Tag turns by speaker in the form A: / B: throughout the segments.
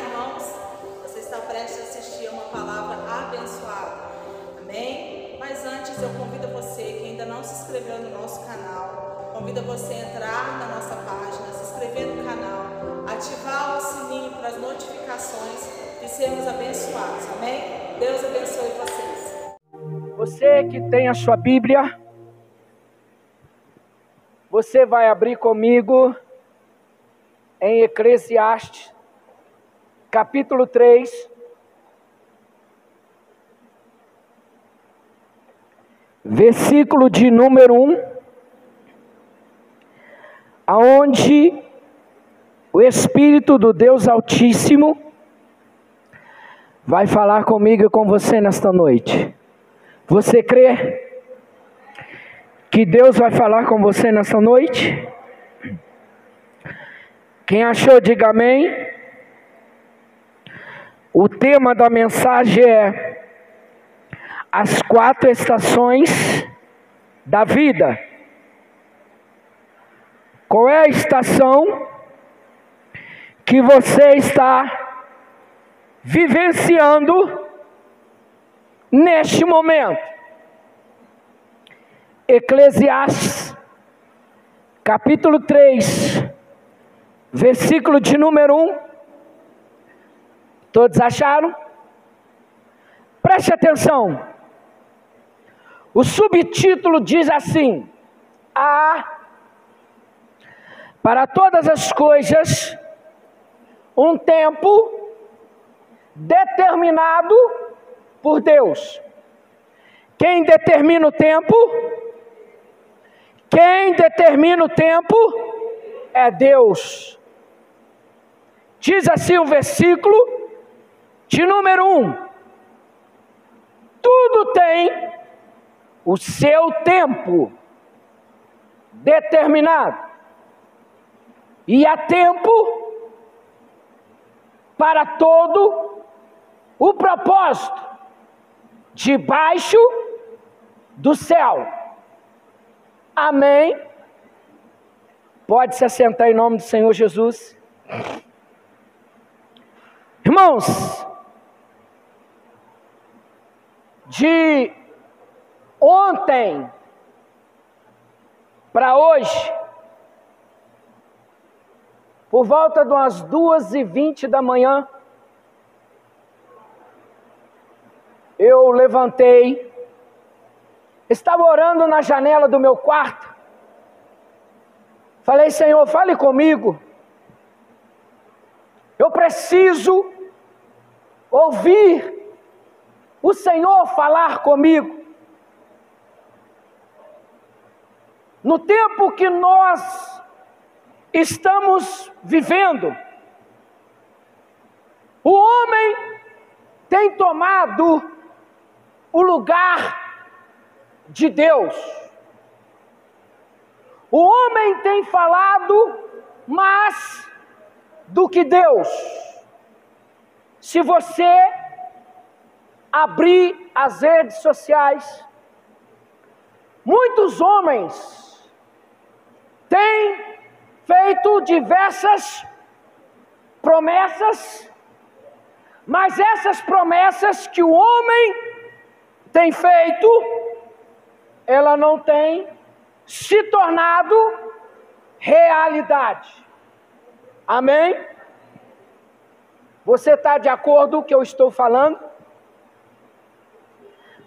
A: irmãos? Você está prestes a assistir a uma palavra abençoada. Amém? Mas antes eu convido você que ainda não se inscreveu no nosso canal, convido você a entrar na nossa página, se inscrever no canal, ativar o sininho para as notificações e sermos abençoados. Amém? Deus abençoe vocês.
B: Você que tem a sua Bíblia, você vai abrir comigo em Eclesiastes, capítulo 3, versículo de número 1, aonde o Espírito do Deus Altíssimo vai falar comigo e com você nesta noite. Você crê que Deus vai falar com você nessa noite? Quem achou, diga amém. O tema da mensagem é as 4 estações da vida. Qual é a estação que você está vivenciando neste momento? Eclesiastes, capítulo 3, versículo de número 1. Todos acharam? Preste atenção. O subtítulo diz assim: há para todas as coisas um tempo determinado por Deus. Quem determina o tempo? Quem determina o tempo é Deus. Diz assim o versículo de número 1: tudo tem o seu tempo determinado, e há tempo para todo o propósito debaixo do céu. Amém? Pode se assentar em nome do Senhor Jesus. Irmãos, de ontem para hoje, por volta de umas 2h20 da manhã, eu levantei, estava orando na janela do meu quarto, falei: Senhor, fale comigo, eu preciso ouvir o Senhor falar comigo. No tempo que nós estamos vivendo, o homem tem tomado o lugar de Deus. O homem tem falado mais do que Deus. Se você abrir as redes sociais, muitos homens têm feito diversas promessas, mas essas promessas que o homem tem feito, ela não tem se tornado realidade. Amém? Você está de acordo com o que eu estou falando?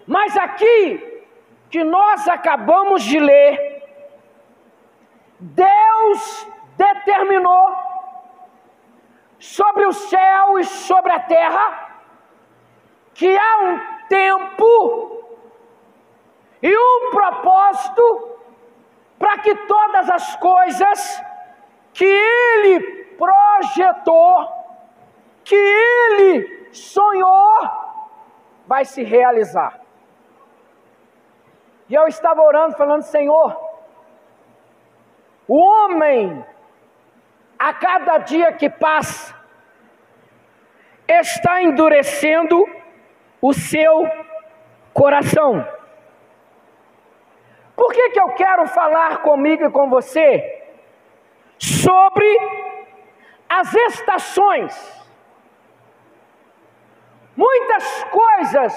B: Mas aqui que nós acabamos de ler, Deus determinou sobre o céu e sobre a terra que há um tempo e um propósito para que todas as coisas que Ele projetou, que Ele sonhou, vai se realizar. E eu estava orando, falando: Senhor, o homem, a cada dia que passa, está endurecendo o seu coração. Por que eu quero falar comigo e com você sobre as estações Muitas coisas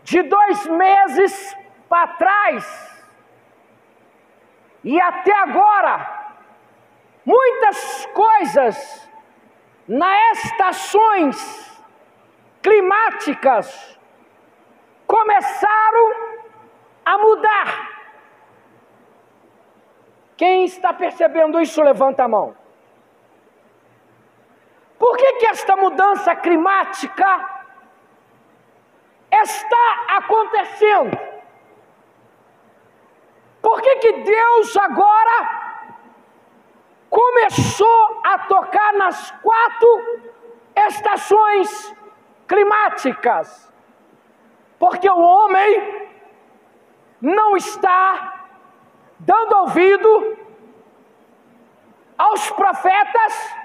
B: de 2 meses para trás e até agora, muitas coisas nas estações climáticas começaram a mudar. Quem está percebendo isso, levanta a mão. Por que esta mudança climática está acontecendo? Por que Deus agora começou a tocar nas 4 estações climáticas? Porque o homem não está dando ouvido aos profetas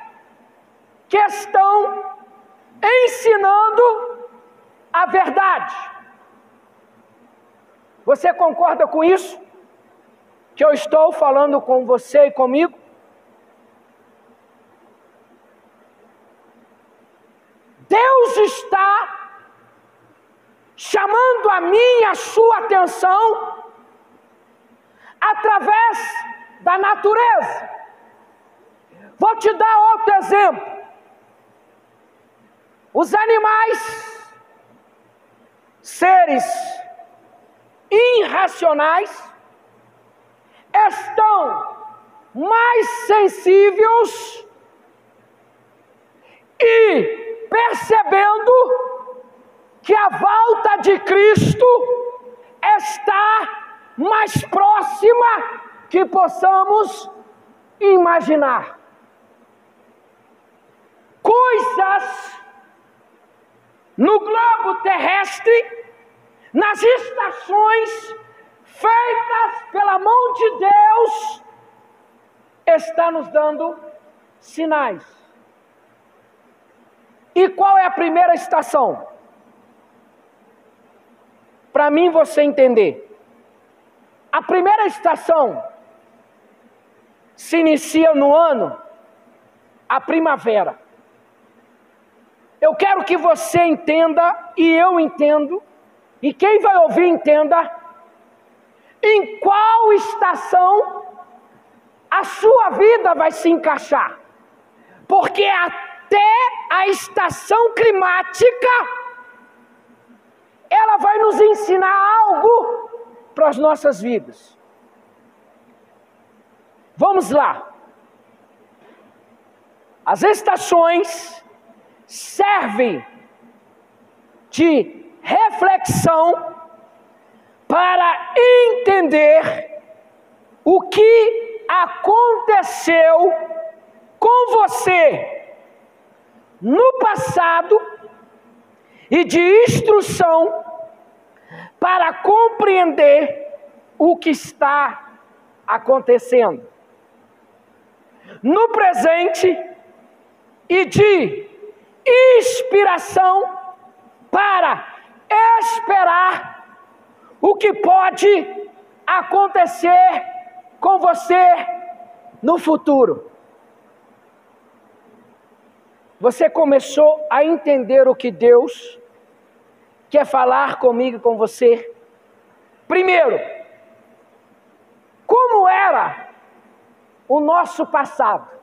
B: que estão ensinando a verdade. Você concorda com isso? Que eu estou falando com você e comigo? Deus está chamando a minha e a sua atenção através da natureza. Vou te dar outro exemplo. Os animais, seres irracionais, estão mais sensíveis e percebendo que a volta de Cristo está mais próxima que possamos imaginar. Coisas no globo terrestre, nas estações feitas pela mão de Deus, está nos dando sinais. E qual é a primeira estação? Para mim você entender. A primeira estação se inicia no ano, a primavera. Eu quero que você entenda, e eu entendo, e quem vai ouvir entenda, em qual estação a sua vida vai se encaixar. Porque até a estação climática, ela vai nos ensinar algo para as nossas vidas. Vamos lá. As estações servem de reflexão para entender o que aconteceu com você no passado e de instrução para compreender o que está acontecendo no presente e de inspiração para esperar o que pode acontecer com você no futuro. Você começou a entender o que Deus quer falar comigo e com você? Primeiro, como era o nosso passado?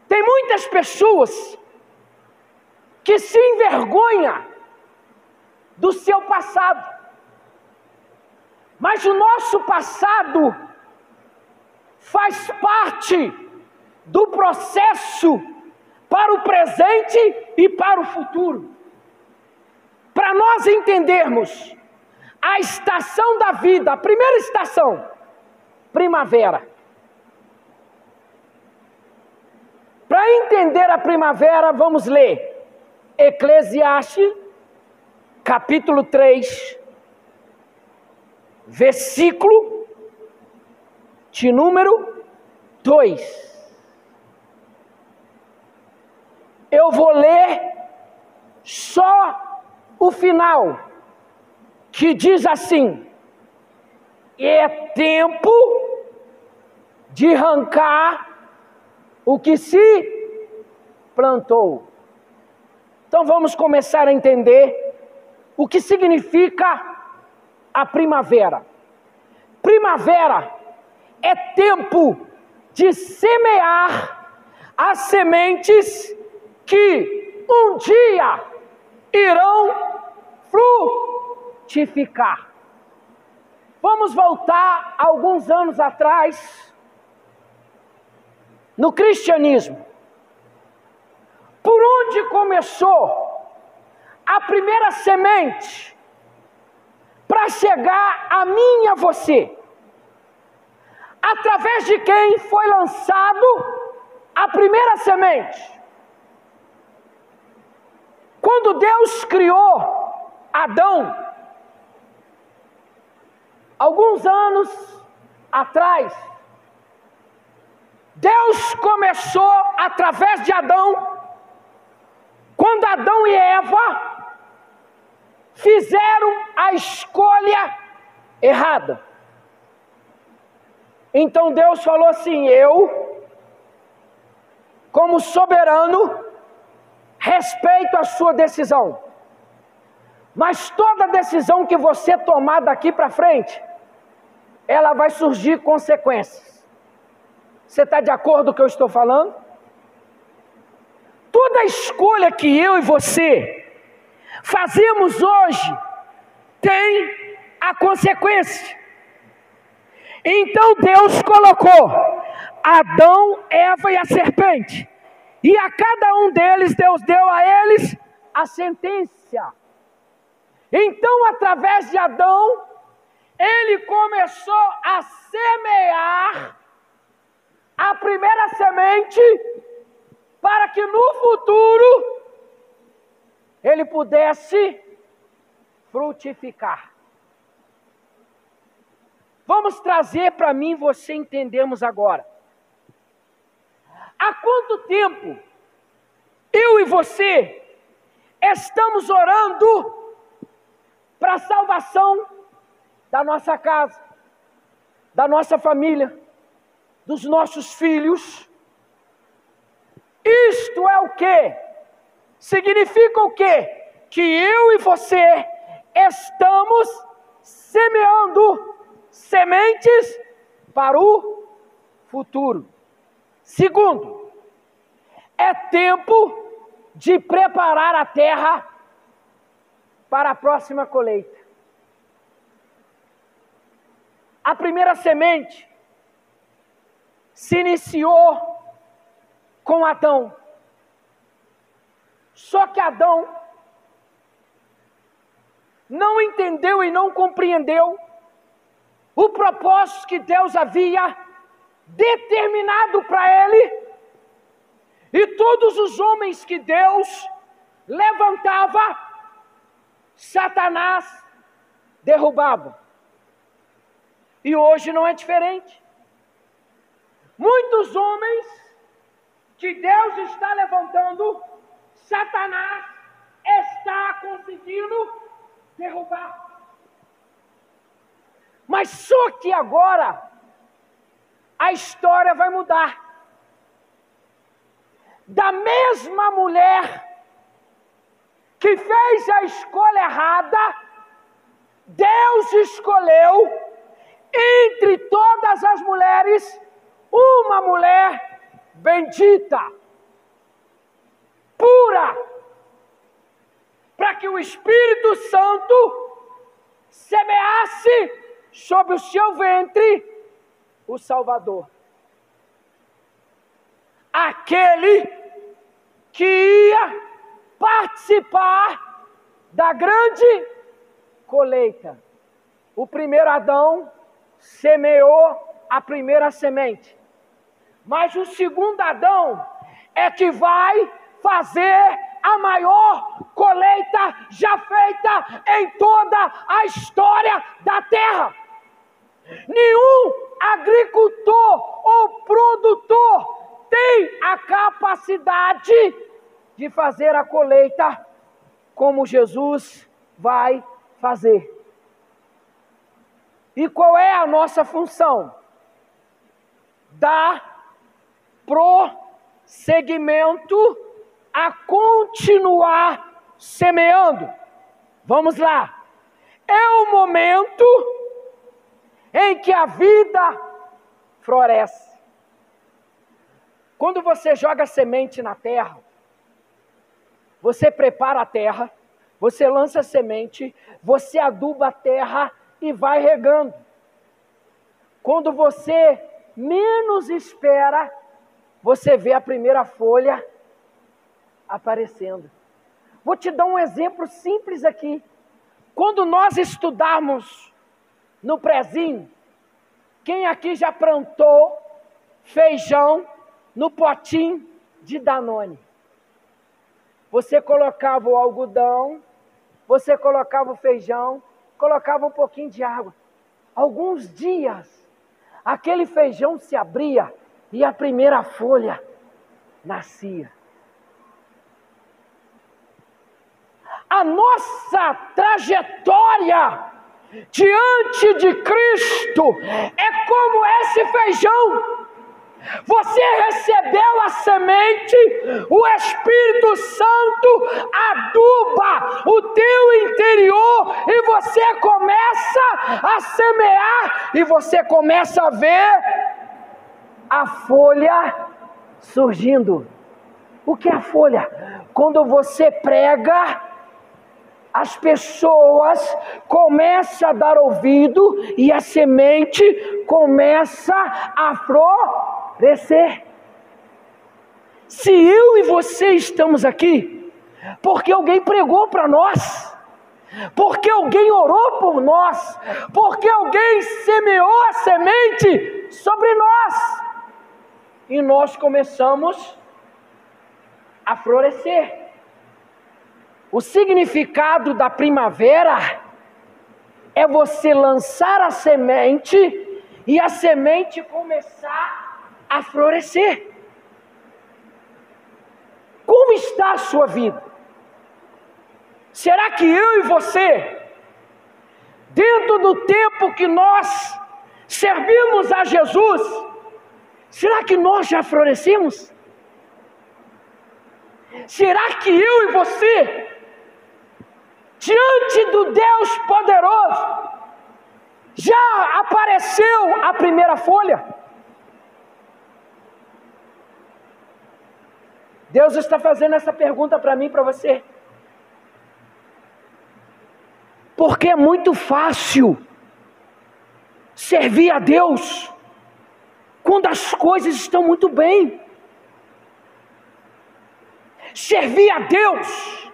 B: Tem muitas pessoas que se envergonham do seu passado. Mas o nosso passado faz parte do processo para o presente e para o futuro. Para nós entendermos a estação da vida, a primeira estação, primavera. Para entender a primavera, vamos ler Eclesiastes, capítulo 3, versículo de número 2. Eu vou ler só o final, que diz assim: é tempo de arrancar o que se plantou. Então vamos começar a entender o que significa a primavera. Primavera é tempo de semear as sementes que um dia irão frutificar. Vamos voltar alguns anos atrás no cristianismo. Por onde começou a primeira semente para chegar a mim e a você? Através de quem foi lançado a primeira semente? Quando Deus criou Adão, alguns anos atrás, Deus começou através de Adão, quando Adão e Eva fizeram a escolha errada. Então Deus falou assim: eu, como soberano, respeito a sua decisão, mas toda decisão que você tomar daqui para frente, ela vai surgir consequências. Você está de acordo com o que eu estou falando? Toda escolha que eu e você fazemos hoje tem a consequência. Então Deus colocou Adão, Eva e a serpente, e a cada um deles Deus deu a eles a sentença. Então, através de Adão, ele começou a semear a primeira semente para que no futuro ele pudesse frutificar. Vamos trazer para mim e você entendermos agora. Há quanto tempo eu e você estamos orando para a salvação da nossa casa, da nossa família, dos nossos filhos? Isto é o quê? Significa o quê? Que eu e você estamos semeando sementes para o futuro. Segundo, é tempo de preparar a terra para a próxima colheita. A primeira semente se iniciou com Adão. Só que Adão não entendeu e não compreendeu o propósito que Deus havia determinado para ele. E todos os homens que Deus levantava, Satanás derrubava. E hoje não é diferente. Muitos homens que Deus está levantando, Satanás está conseguindo derrubar. Mas só que agora a história vai mudar. Da mesma mulher que fez a escolha errada, Deus escolheu entre todas as mulheres uma mulher bendita, pura, para que o Espírito Santo semeasse sobre o seu ventre o Salvador. Aquele que ia participar da grande colheita. O primeiro Adão semeou a primeira semente, mas o segundo Adão é que vai fazer a maior colheita já feita em toda a história da terra. Nenhum agricultor ou produtor tem a capacidade de fazer a colheita como Jesus vai fazer. E qual é a nossa função? Dar prosseguimento a continuar semeando. Vamos lá. É o momento em que a vida floresce. Quando você joga semente na terra, você prepara a terra, você lança a semente, você aduba a terra e vai regando. Quando você menos espera, você vê a primeira folha aparecendo. Vou te dar um exemplo simples aqui. Quando nós estudarmos no prezinho, quem aqui já plantou feijão no potinho de Danone? Você colocava o algodão, você colocava o feijão, colocava um pouquinho de água. Alguns dias, aquele feijão se abria e a primeira folha nascia. A nossa trajetória diante de Cristo é como esse feijão. Você recebeu a semente, o Espírito Santo aduba o teu interior e você começa a semear e você começa a ver a folha surgindo. O que é a folha? Quando você prega, as pessoas começam a dar ouvido e a semente começa a florescer. Se eu e você estamos aqui, porque alguém pregou para nós, porque alguém orou por nós, porque alguém semeou a semente sobre nós, e nós começamos a florescer. O significado da primavera é você lançar a semente e a semente começar a florescer. Como está a sua vida? Será que eu e você, dentro do tempo que nós servimos a Jesus, será que nós já florescemos? Será que eu e você, diante do Deus poderoso, já apareceu a primeira folha? Deus está fazendo essa pergunta para mim e para você. Porque é muito fácil servir a Deus quando as coisas estão muito bem. Servir a Deus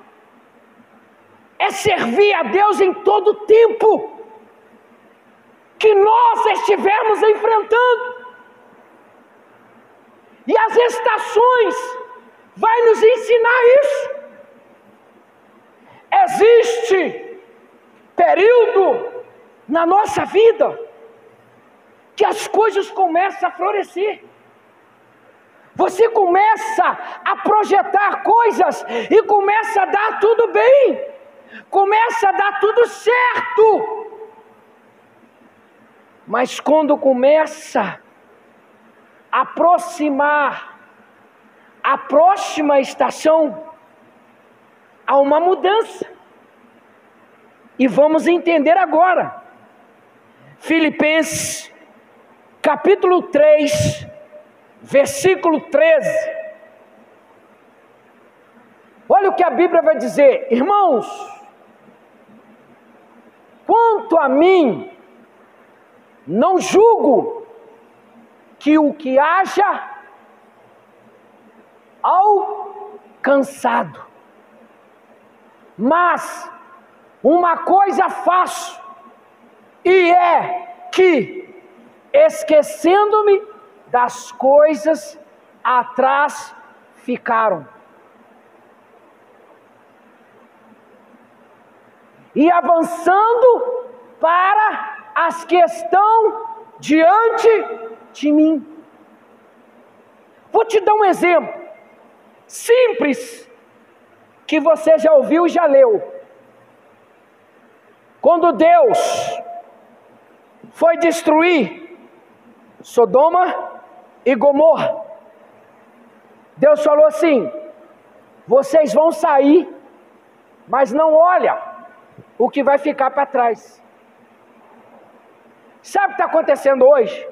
B: é servir a Deus em todo o tempo que nós estivermos enfrentando. E as estações vai nos ensinar isso. Existe período na nossa vida que as coisas começam a florescer. Você começa a projetar coisas e começa a dar tudo bem. Começa a dar tudo certo. Mas quando começa a aproximar a próxima estação, há uma mudança. E vamos entender agora. Filipenses, capítulo 3, versículo 13. Olha o que a Bíblia vai dizer. Irmãos, quanto a mim, não julgo que o que haja alcançado, mas uma coisa faço, e é que, esquecendo-me das coisas atrás ficaram, e avançando para as que estão diante de mim. Vou te dar um exemplo simples que você já ouviu e já leu. Quando Deus foi destruir Sodoma e Gomorra, Deus falou assim: vocês vão sair, mas não olha o que vai ficar para trás. Sabe o que está acontecendo hoje?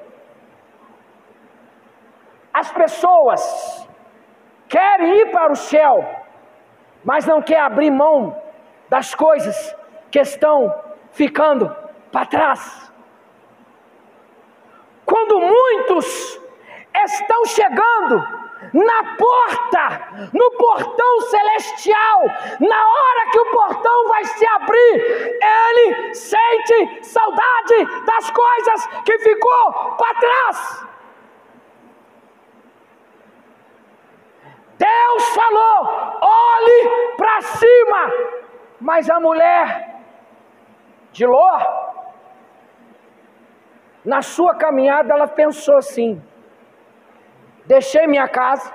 B: As pessoas querem ir para o céu, mas não querem abrir mão das coisas que estão ficando para trás. Quando muitos estão chegando na porta, no portão celestial, na hora que o portão vai se abrir, ele sente saudade das coisas que ficou para trás. Deus falou: olhe para cima. Mas a mulher de Ló, na sua caminhada, ela pensou assim: deixei minha casa,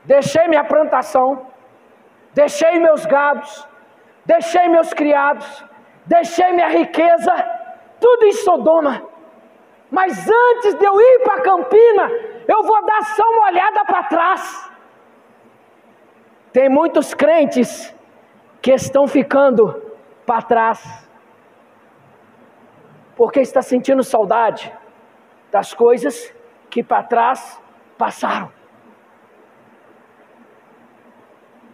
B: deixei minha plantação, deixei meus gados, deixei meus criados, deixei minha riqueza, tudo em Sodoma. Mas antes de eu ir para a campina, eu vou dar só uma olhada para trás. Tem muitos crentes que estão ficando para trás, porque está sentindo saudade das coisas que para trás passaram.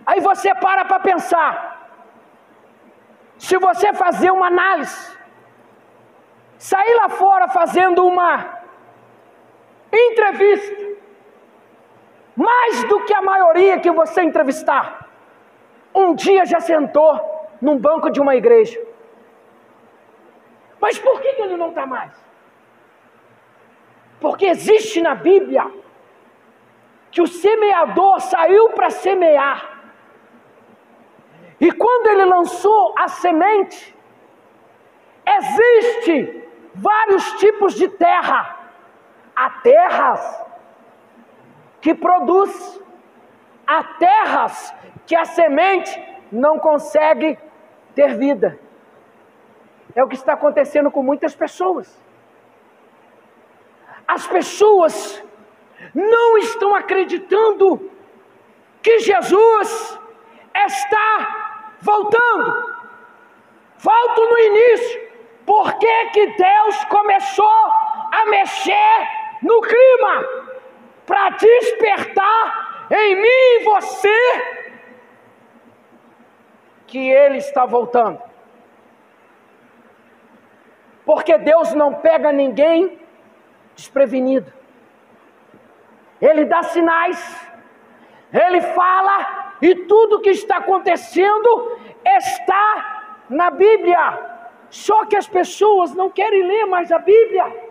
B: Aí você para pensar. Se você fazer uma análise, sair lá fora fazendo uma entrevista, mais do que a maioria que você entrevistar, um dia já sentou num banco de uma igreja. Mas por que ele não está mais? Porque existe na Bíblia que o semeador saiu para semear. E quando ele lançou a semente, existe vários tipos de terra. Há terras que produz, há terras que a semente não consegue ter vida. É o que está acontecendo com muitas pessoas. As pessoas não estão acreditando que Jesus está voltando. Volto no início. Por que Deus começou a mexer no clima? Para despertar em mim e você que Ele está voltando. Porque Deus não pega ninguém desprevenido. Ele dá sinais, Ele fala, e tudo que está acontecendo está na Bíblia. Só que as pessoas não querem ler mais a Bíblia.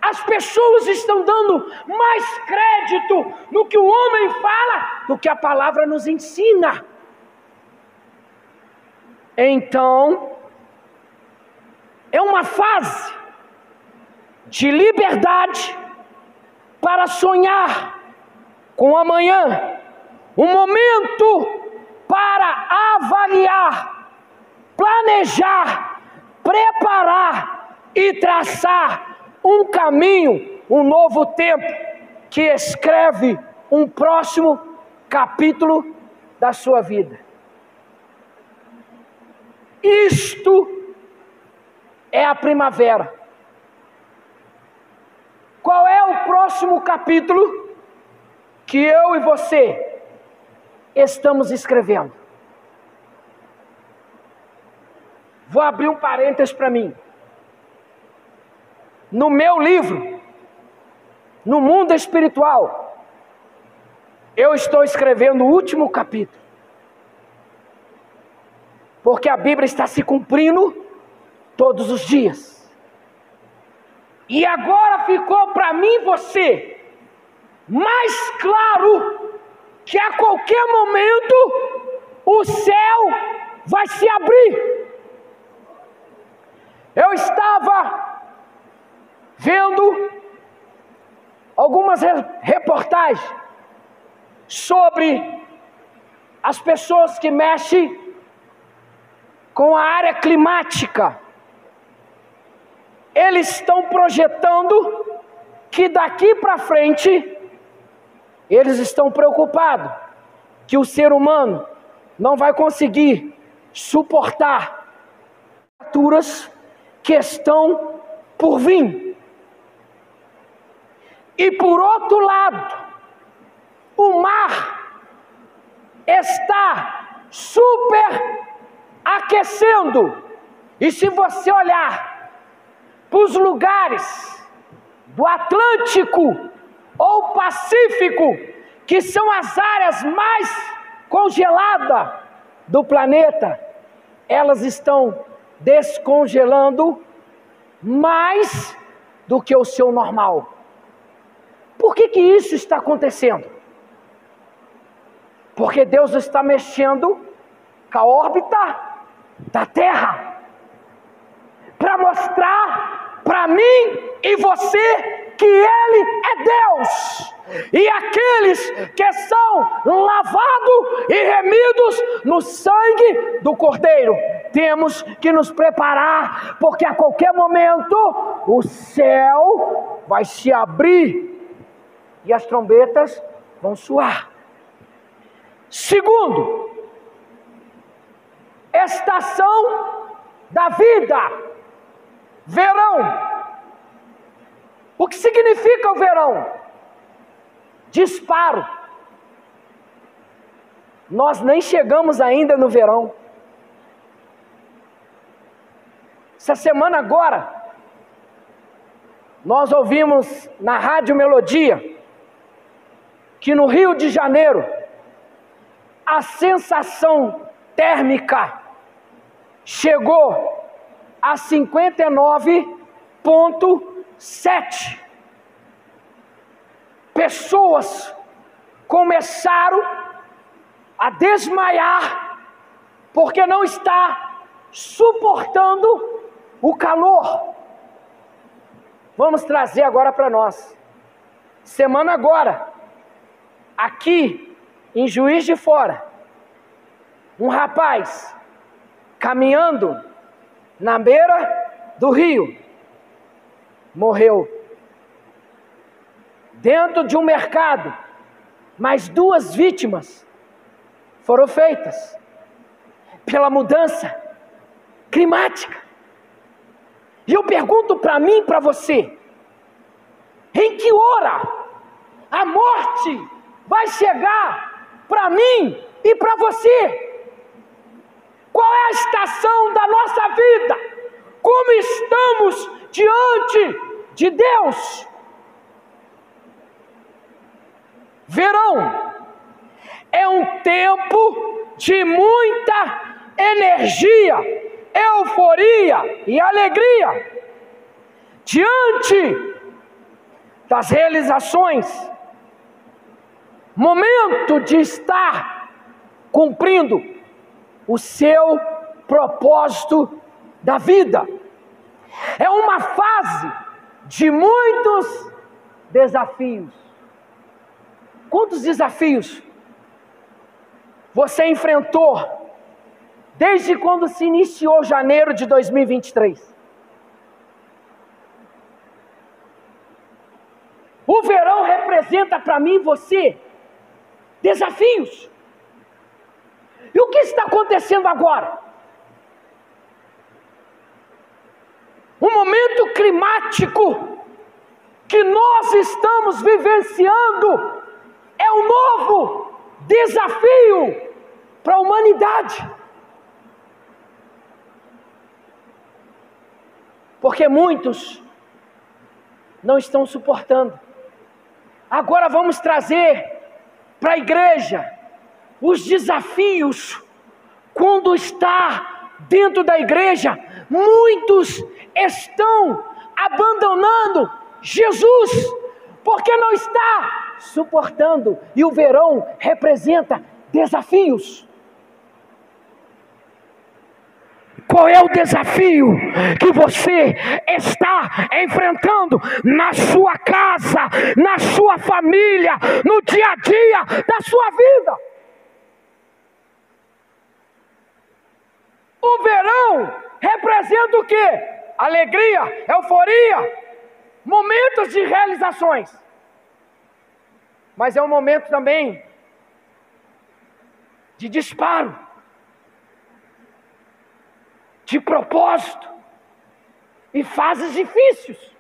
B: As pessoas estão dando mais crédito no que o homem fala do que a palavra nos ensina. Então, é uma fase de liberdade para sonhar com o amanhã, um momento para avaliar, planejar, preparar e traçar um caminho, um novo tempo que escreve um próximo capítulo da sua vida. Isto é a primavera. Qual é o próximo capítulo que eu e você estamos escrevendo? Vou abrir um parênteses para mim. No meu livro, no mundo espiritual, eu estou escrevendo o último capítulo. Porque a Bíblia está se cumprindo todos os dias. E agora ficou para mim e você mais claro que a qualquer momento o céu vai se abrir. Eu estava vendo algumas reportagens sobre as pessoas que mexem com a área climática. Eles estão projetando que daqui para frente Eles estão preocupados que o ser humano não vai conseguir suportar as criaturas que estão por vir. E por outro lado, o mar está super aquecendo. E se você olhar para os lugares do Atlântico ou Pacífico, que são as áreas mais congeladas do planeta, elas estão descongelando mais do que o seu normal. Por que isso está acontecendo? Porque Deus está mexendo com a órbita da Terra para mostrar para mim e você que Ele é Deus. E aqueles que são lavados e remidos no sangue do Cordeiro, temos que nos preparar, porque a qualquer momento o céu vai se abrir e as trombetas vão soar. Segundo, estação da vida, verão. O que significa o verão? Disparo. Nós nem chegamos ainda no verão. Essa semana agora, nós ouvimos na Rádio Melodia que no Rio de Janeiro a sensação térmica chegou a 59,7. Pessoas começaram a desmaiar porque não está suportando o calor. Vamos trazer agora para nós. Semana agora, aqui em Juiz de Fora, um rapaz caminhando na beira do rio morreu. Dentro de um mercado, mais 2 vítimas foram feitas pela mudança climática. E eu pergunto para mim e para você, em que hora a morte vai chegar para mim e para você? Qual é a estação da nossa vida? Como estamos diante de Deus? Verão é um tempo de muita energia, euforia e alegria. Diante das realizações, momento de estar cumprindo o seu propósito da vida. É uma fase de muitos desafios. Quantos desafios você enfrentou desde quando se iniciou janeiro de 2023? O verão representa para mim e você desafios. E o que está acontecendo agora? Um momento climático que nós estamos vivenciando é um novo desafio para a humanidade. Porque muitos não estão suportando. Agora vamos trazer para a igreja os desafios. Quando está dentro da igreja, muitos estão abandonando Jesus, porque não está suportando. E o verão representa desafios. Qual é o desafio que você está enfrentando na sua casa, na sua família, no dia a dia da sua vida? O verão representa o quê? Alegria, euforia, momentos de realizações. mas é um momento também de disparo, de propósito e fases difíceis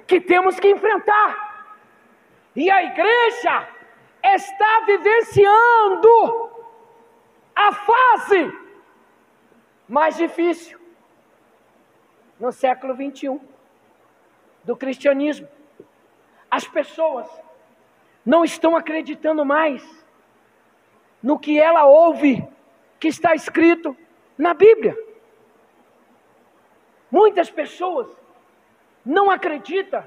B: que temos que enfrentar. E a igreja está vivenciando a fase mais difícil no século 21 do cristianismo. As pessoas não estão acreditando mais no que ela ouve que está escrito na Bíblia. Muitas pessoas não acreditam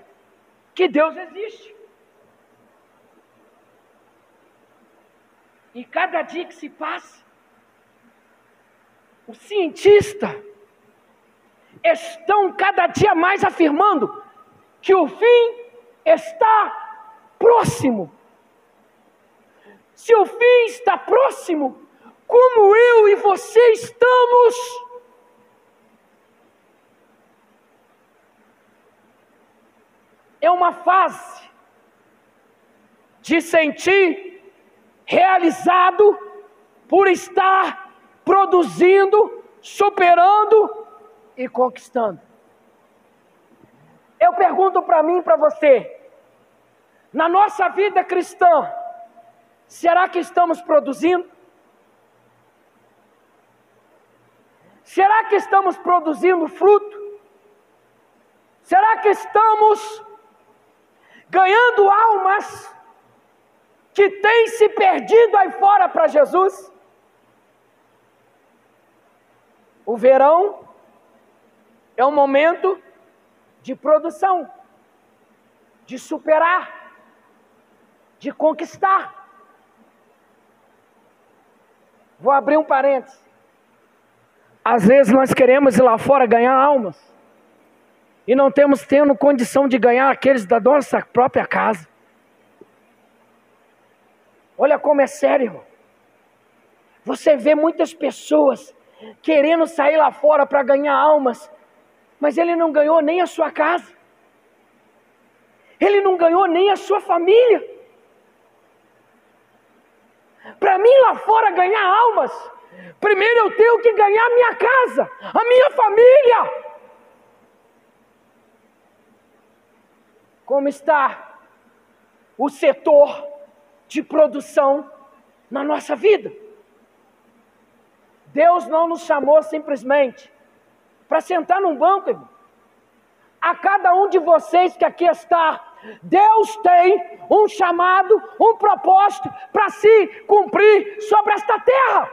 B: que Deus existe. E cada dia que se passa, os cientistas estão cada dia mais afirmando que o fim está próximo. Se o fim está próximo, como eu e você estamos? É uma fase de sentir realizado por estar produzindo, superando e conquistando. Eu pergunto para mim e para você, na nossa vida cristã, será que estamos produzindo? Será que estamos produzindo fruto? Será que estamos ganhando almas que têm se perdido aí fora para Jesus? O verão é um momento de produção, de superar, de conquistar. Vou abrir um parênteses. Às vezes nós queremos ir lá fora ganhar almas e não temos tendo condição de ganhar aqueles da nossa própria casa. Olha como é sério, irmão. Você vê muitas pessoas querendo sair lá fora para ganhar almas, mas ele não ganhou nem a sua casa. Ele não ganhou nem a sua família. Para mim lá fora ganhar almas, primeiro eu tenho que ganhar a minha casa, a minha família. Como está o setor de produção na nossa vida? Deus não nos chamou simplesmente para sentar num banco, irmão. A cada um de vocês que aqui está, Deus tem um chamado, um propósito para se cumprir sobre esta terra.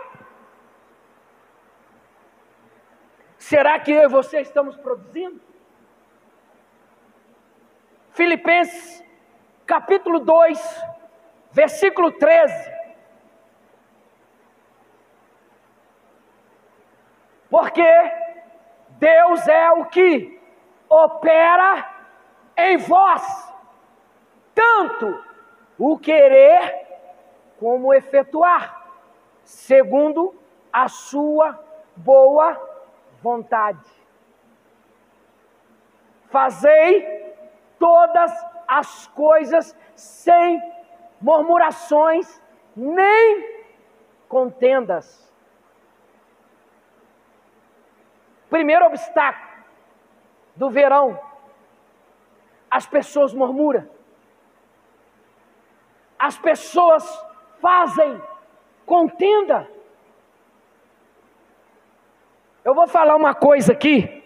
B: Será que eu e você estamos produzindo? Filipenses, capítulo 2, versículo 13. Porque Deus é o que opera em vós, tanto o querer como o efetuar, segundo a sua boa vontade. Fazei todas as coisas sem murmurações nem contendas. Primeiro obstáculo do verão: as pessoas murmuram, as pessoas fazem contenda. Eu vou falar uma coisa aqui,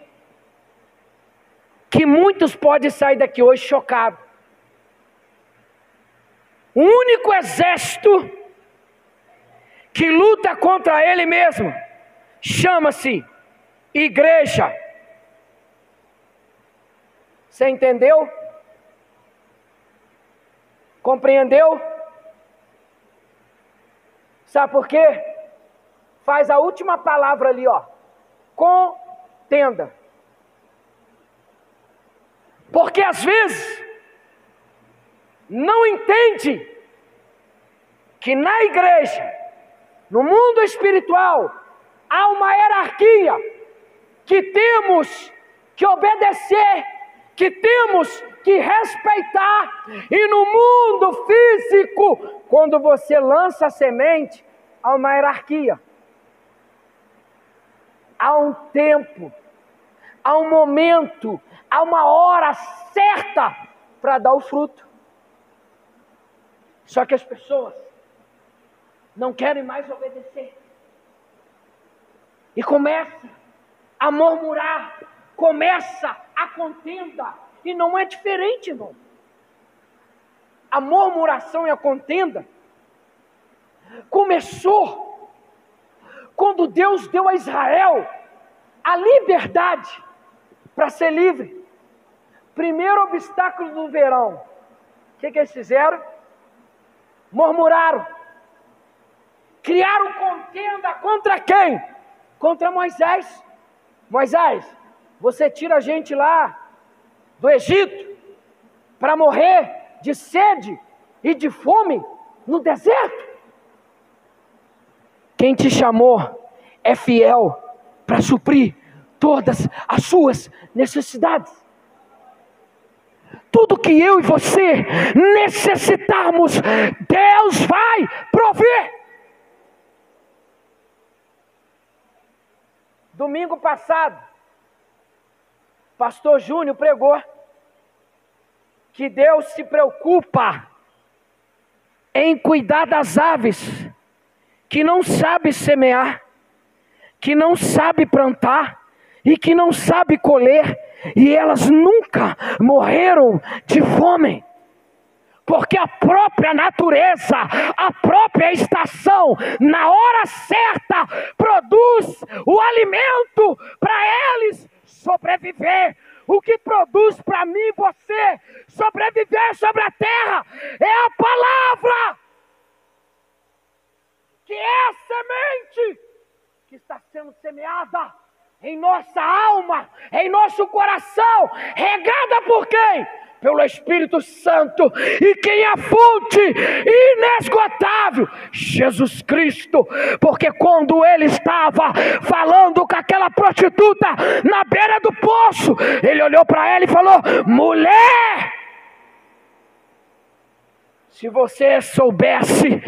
B: que muitos podem sair daqui hoje chocados. O único exército que luta contra ele mesmo chama-se igreja. Você entendeu? Compreendeu? Sabe por quê? Faz a última palavra ali, ó. Contenda. Porque às vezes não entende que na igreja, no mundo espiritual, há uma hierarquia que temos que obedecer que temos que respeitar. E no mundo físico, quando você lança a semente, há uma hierarquia. Há um tempo, há um momento, há uma hora certa para dar o fruto. Só que as pessoas não querem mais obedecer. E começa a murmurar, começa a contenda. E não é diferente, irmão. A murmuração e a contenda começou quando Deus deu a Israel a liberdade para ser livre. Primeiro obstáculo do verão. O que eles fizeram? Murmuraram. Criaram contenda contra quem? Contra Moisés. Moisés, você tira a gente lá do Egito para morrer de sede e de fome no deserto? Quem te chamou é fiel para suprir todas as suas necessidades. Tudo que eu e você necessitarmos, Deus vai prover. Domingo passado, pastor Júnior pregou que Deus se preocupa em cuidar das aves que não sabe semear, que não sabe plantar e que não sabe colher, e elas nunca morreram de fome. Porque a própria natureza, a própria estação, na hora certa, produz o alimento para eles sobreviver. O que produz para mim e você sobreviver sobre a terra é a palavra, que é a semente que está sendo semeada em nossa alma, em nosso coração, regada por quem? Pelo Espírito Santo. E quem é a fonte inesgotável? Jesus Cristo. Porque quando ele estava falando com aquela prostituta na beira do poço, ele olhou para ela e falou: mulher, se você soubesse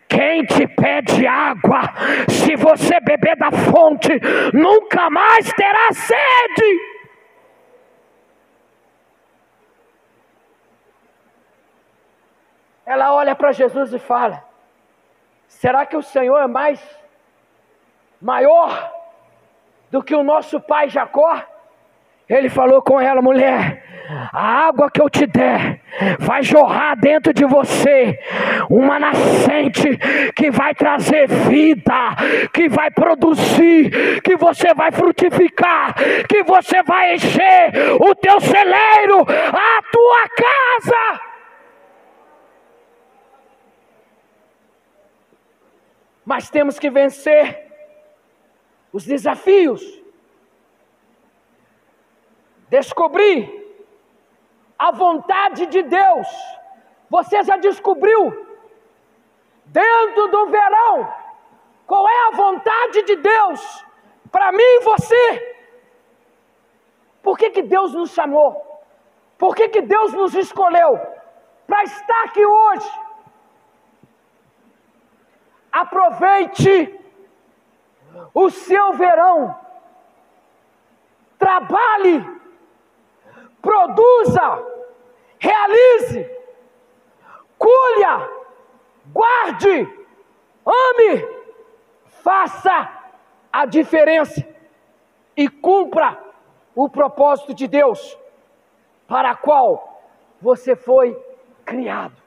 B: quem te pede água, se você beber da fonte, nunca mais terá sede. Ela olha para Jesus e fala: será que o Senhor é maior do que o nosso pai Jacó? Ele falou com ela: mulher, a água que eu te der vai jorrar dentro de você uma nascente que vai trazer vida, que vai produzir, que você vai frutificar, que você vai encher o teu celeiro, a tua casa. Mas temos que vencer os desafios, descobrir a vontade de Deus. Você já descobriu dentro do verão qual é a vontade de Deus para mim e você? Por que Deus nos chamou? Por que Deus nos escolheu para estar aqui hoje? Aproveite o seu verão, trabalhe, produza, realize, colha, guarde, ame, faça a diferença e cumpra o propósito de Deus para o qual você foi criado.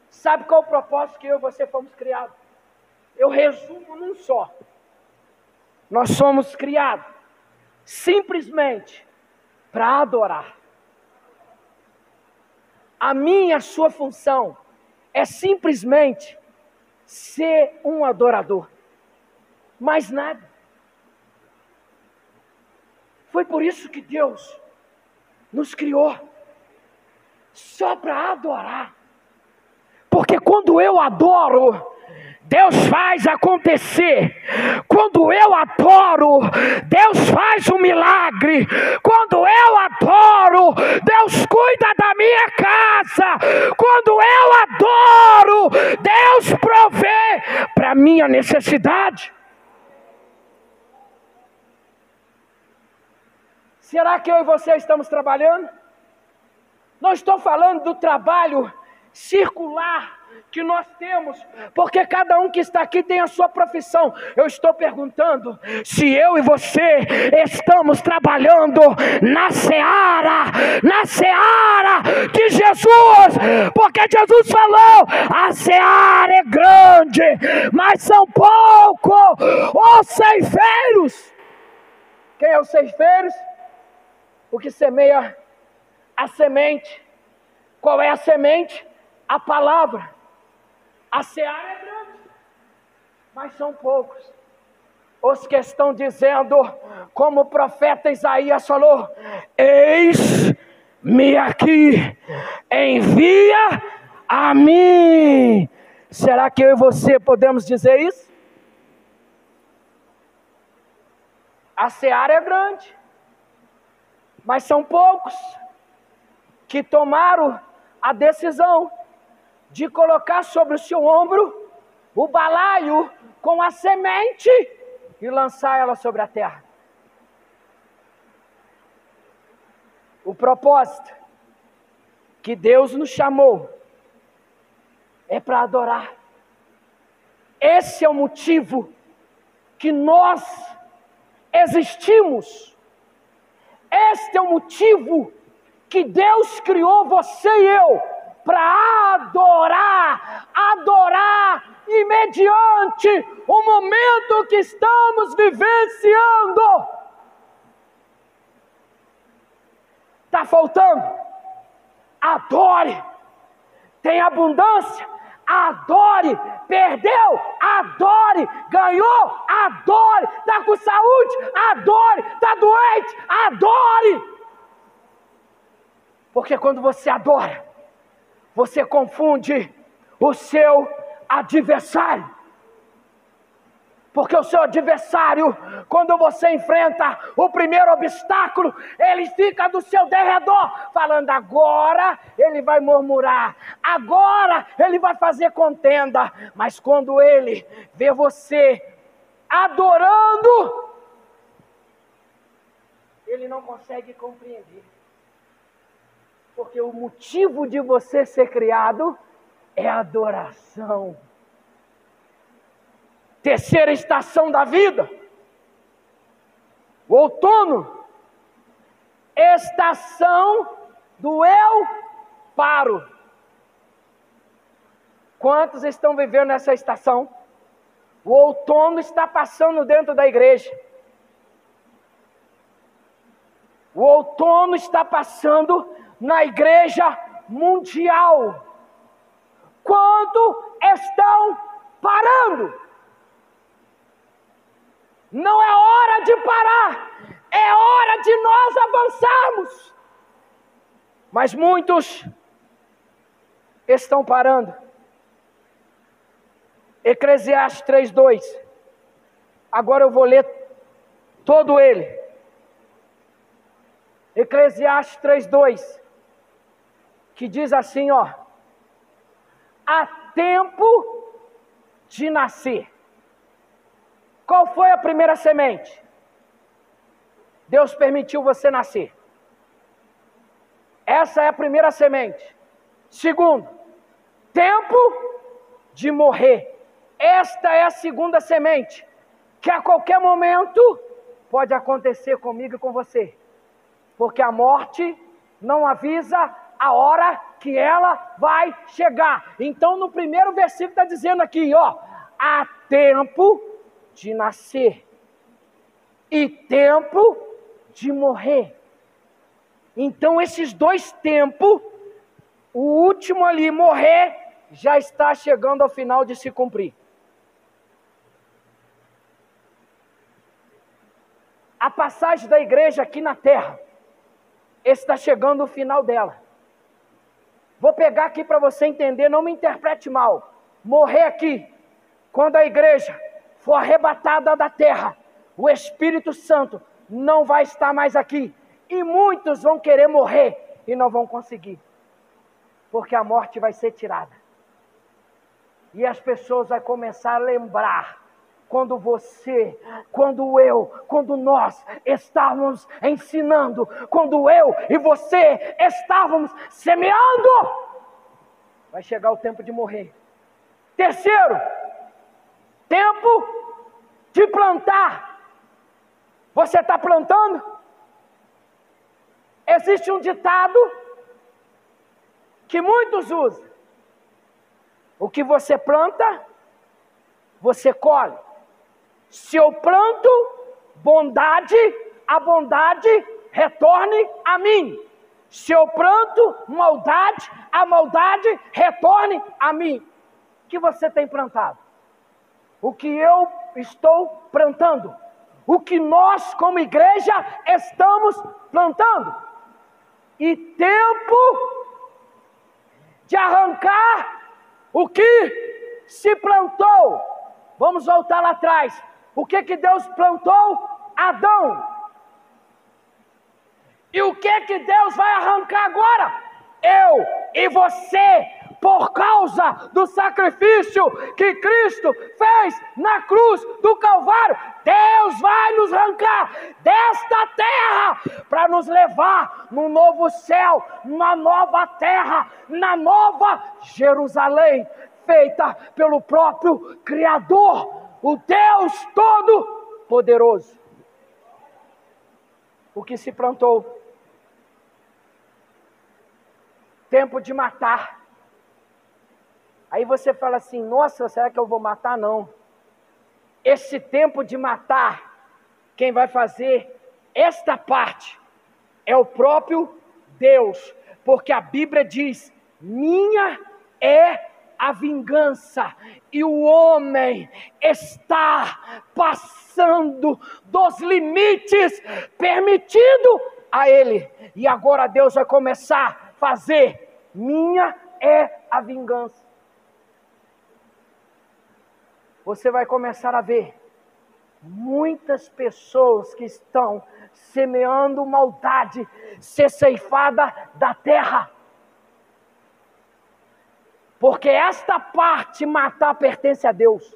B: Sabe qual é o propósito que eu e você fomos criados? Eu resumo num só. Nós somos criados simplesmente para adorar. A minha, a sua função é simplesmente ser um adorador. Mais nada. Foi por isso que Deus nos criou só para adorar. Porque quando eu adoro, Deus faz acontecer. Quando eu adoro, Deus faz um milagre. Quando eu adoro, Deus cuida da minha casa. Quando eu adoro, Deus provê para a minha necessidade. Será que eu e você estamos trabalhando? Não estou falando do trabalho circular que nós temos, porque cada um que está aqui tem a sua profissão. Eu estou perguntando se eu e você estamos trabalhando na seara de Jesus, porque Jesus falou: a seara é grande, mas são poucos os ceifeiros. Quem é os ceifeiros? O que semeia a semente. Qual é a semente? A palavra. A seara é grande, mas são poucos os que estão dizendo, como o profeta Isaías falou: eis-me aqui, envia a mim. Será que eu e você podemos dizer isso? A seara é grande, mas são poucos que tomaram a decisão de colocar sobre o seu ombro o balaio com a semente e lançar ela sobre a terra. O propósito que Deus nos chamou é para adorar. Esse é o motivo que nós existimos. Este é o motivo que Deus criou você e eu, para adorar, e mediante o momento que estamos vivenciando. Está faltando? Adore. Tem abundância? Adore. Perdeu? Adore. Ganhou? Adore. Está com saúde? Adore. Está doente? Adore. Porque quando você adora, você confunde o seu adversário. Porque o seu adversário, quando você enfrenta o primeiro obstáculo, ele fica do seu derredor, falando: agora ele vai murmurar, agora ele vai fazer contenda. Mas quando ele vê você adorando, ele não consegue compreender. Porque o motivo de você ser criado é adoração. Terceira estação da vida, o outono, estação do eu paro. Quantos estão vivendo nessa estação? O outono está passando dentro da igreja. O outono está passando na igreja mundial. Quando estão parando? Não é hora de parar, é hora de nós avançarmos. Mas muitos estão parando. Eclesiastes 3:2. Agora eu vou ler todo ele. Eclesiastes 3:2, que diz assim, ó: há tempo de nascer. Qual foi a primeira semente? Deus permitiu você nascer. Essa é a primeira semente. Segundo, tempo de morrer. Esta é a segunda semente, que a qualquer momento pode acontecer comigo e com você. Porque a morte não avisa a hora que ela vai chegar. Então no primeiro versículo está dizendo aqui, ó: há tempo de nascer e tempo de morrer. Então esses dois tempos, o último ali, morrer, já está chegando ao final de se cumprir. A passagem da igreja aqui na terra está chegando ao final dela. Vou pegar aqui para você entender, não me interprete mal. Morrer aqui Quando a igreja for arrebatada da terra, o Espírito Santo não vai estar mais aqui. E muitos vão querer morrer e não vão conseguir. Porque a morte vai ser tirada. E as pessoas vão começar a lembrar. Quando você, quando eu, quando nós estávamos ensinando. Quando eu e você estávamos semeando. Vai chegar o tempo de morrer. Terceiro, tempo de plantar. Você está plantando? Existe um ditado que muitos usam. O que você planta, você colhe. Se eu planto bondade, a bondade retorne a mim. Se eu planto maldade, a maldade retorne a mim. O que você tem plantado? O que eu estou plantando? O que nós, como igreja, estamos plantando? E tempo de arrancar o que se plantou. Vamos voltar lá atrás. O que Deus plantou? Adão. E o que Deus vai arrancar agora? Eu e você, por causa do sacrifício que Cristo fez na cruz do Calvário. Deus vai nos arrancar desta terra para nos levar no novo céu, na nova terra, na nova Jerusalém, feita pelo próprio Criador, o Deus Todo-Poderoso. O que se plantou? Tempo de matar. Aí você fala assim, nossa, será que eu vou matar? Não. Esse tempo de matar, quem vai fazer esta parte é o próprio Deus. Porque a Bíblia diz, minha é a vingança. E o homem está passando dos limites permitido a ele. E agora Deus vai começar a fazer, minha é a vingança. Você vai começar a ver muitas pessoas que estão semeando maldade ser ceifada da terra. Porque esta parte matar pertence a Deus.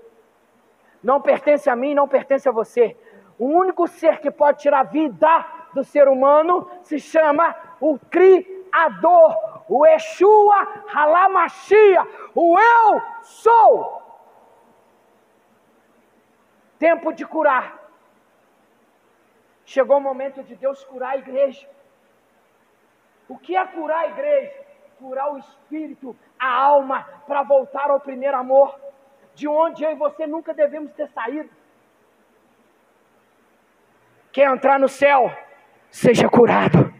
B: Não pertence a mim, não pertence a você. O único ser que pode tirar a vida do ser humano se chama o Criador, o Yeshua Halamashia, o Eu Sou. Tempo de curar. Chegou o momento de Deus curar a igreja. O que é curar a igreja? Curar o espírito, a alma, para voltar ao primeiro amor, de onde eu e você nunca devemos ter saído. Quer entrar no céu? Seja curado.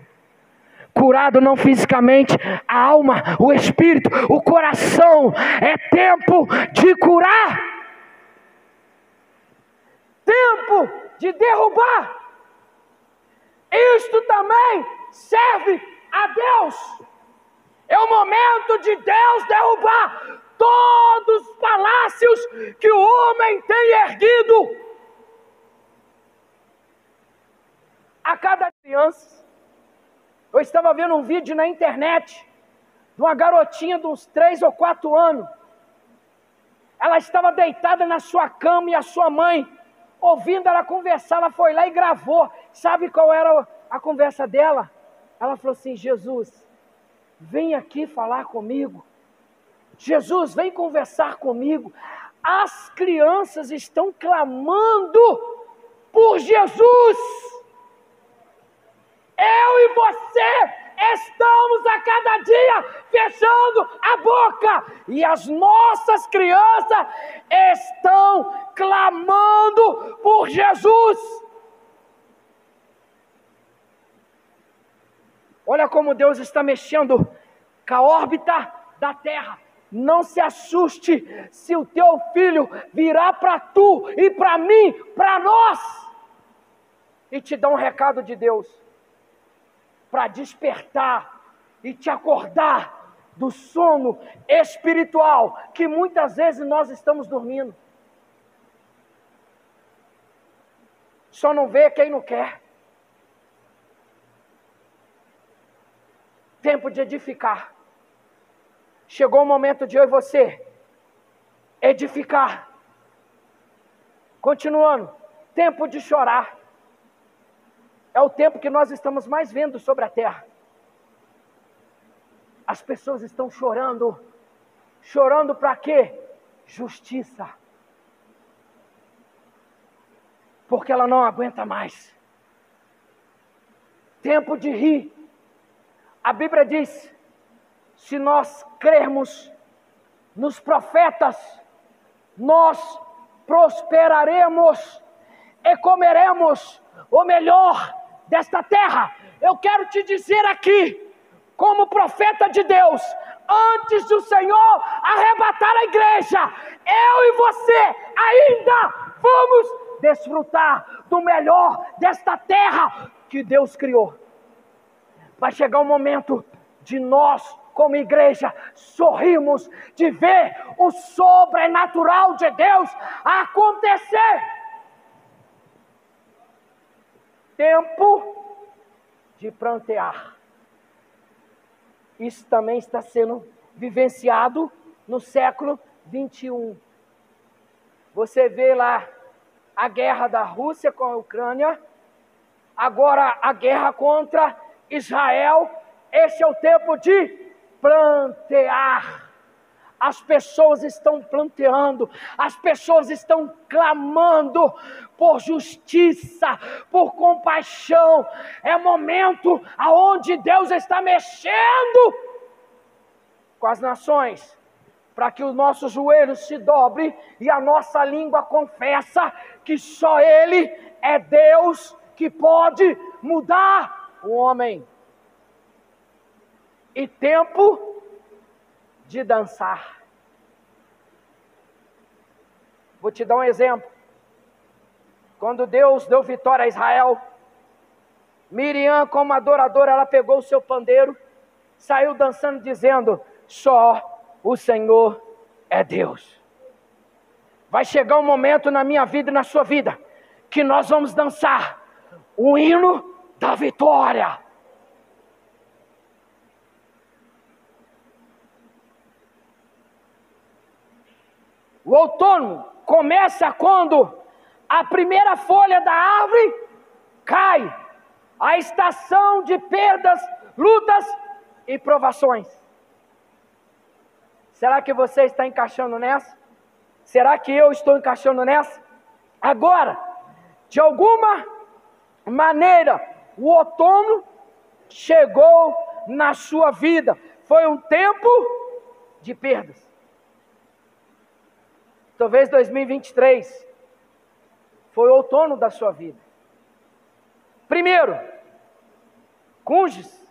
B: Curado não fisicamente, a alma, o espírito, o coração. É tempo de curar. Tempo de derrubar. Isto também serve a Deus. É o momento de Deus derrubar todos os palácios que o homem tem erguido. A cada criança. Eu estava vendo um vídeo na internet de uma garotinha de uns 3 ou 4 anos. Ela estava deitada na sua cama e a sua mãe, ouvindo ela conversar, ela foi lá e gravou. Sabe qual era a conversa dela? Ela falou assim, Jesus, vem aqui falar comigo. Jesus, vem conversar comigo. As crianças estão clamando por Jesus. Eu e você estamos a cada dia fechando a boca. E as nossas crianças estão clamando por Jesus. Olha como Deus está mexendo com a órbita da terra. Não se assuste se o teu filho virar para tu e para mim, para nós, e te dar um recado de Deus, para despertar e te acordar do sono espiritual que muitas vezes nós estamos dormindo. Só não vê quem não quer. Tempo de edificar. Chegou o momento de eu e você edificar. Continuando, tempo de chorar. É o tempo que nós estamos mais vendo sobre a terra. As pessoas estão chorando. Chorando para quê? Justiça. Porque ela não aguenta mais. Tempo de rir. A Bíblia diz, se nós crermos nos profetas, nós prosperaremos e comeremos o melhor desta terra. Eu quero te dizer aqui, como profeta de Deus, antes do Senhor arrebatar a igreja, eu e você ainda vamos desfrutar do melhor desta terra que Deus criou. Vai chegar o momento de nós, como igreja, sorrimos de ver o sobrenatural de Deus acontecer. Tempo de prantear. Isso também está sendo vivenciado no século 21. Você vê lá a guerra da Rússia com a Ucrânia, agora a guerra contra Israel. Esse é o tempo de plantear. As pessoas estão planteando, as pessoas estão clamando por justiça, por compaixão. É momento aonde Deus está mexendo com as nações, para que os nossos joelhos se dobrem e a nossa língua confessa que só Ele é Deus que pode mudar o homem. E tempo de dançar. Vou te dar um exemplo. Quando Deus deu vitória a Israel, Miriam, como adoradora, ela pegou o seu pandeiro, saiu dançando dizendo, só o Senhor é Deus. Vai chegar um momento na minha vida e na sua vida, que nós vamos dançar o hino da vitória. O outono começa quando a primeira folha da árvore cai. A estação de perdas, lutas e provações. Será que você está encaixando nessa? Será que eu estou encaixando nessa? Agora, de alguma maneira, o outono chegou na sua vida. Foi um tempo de perdas. Talvez 2023 foi o outono da sua vida. Primeiro, cônjuges.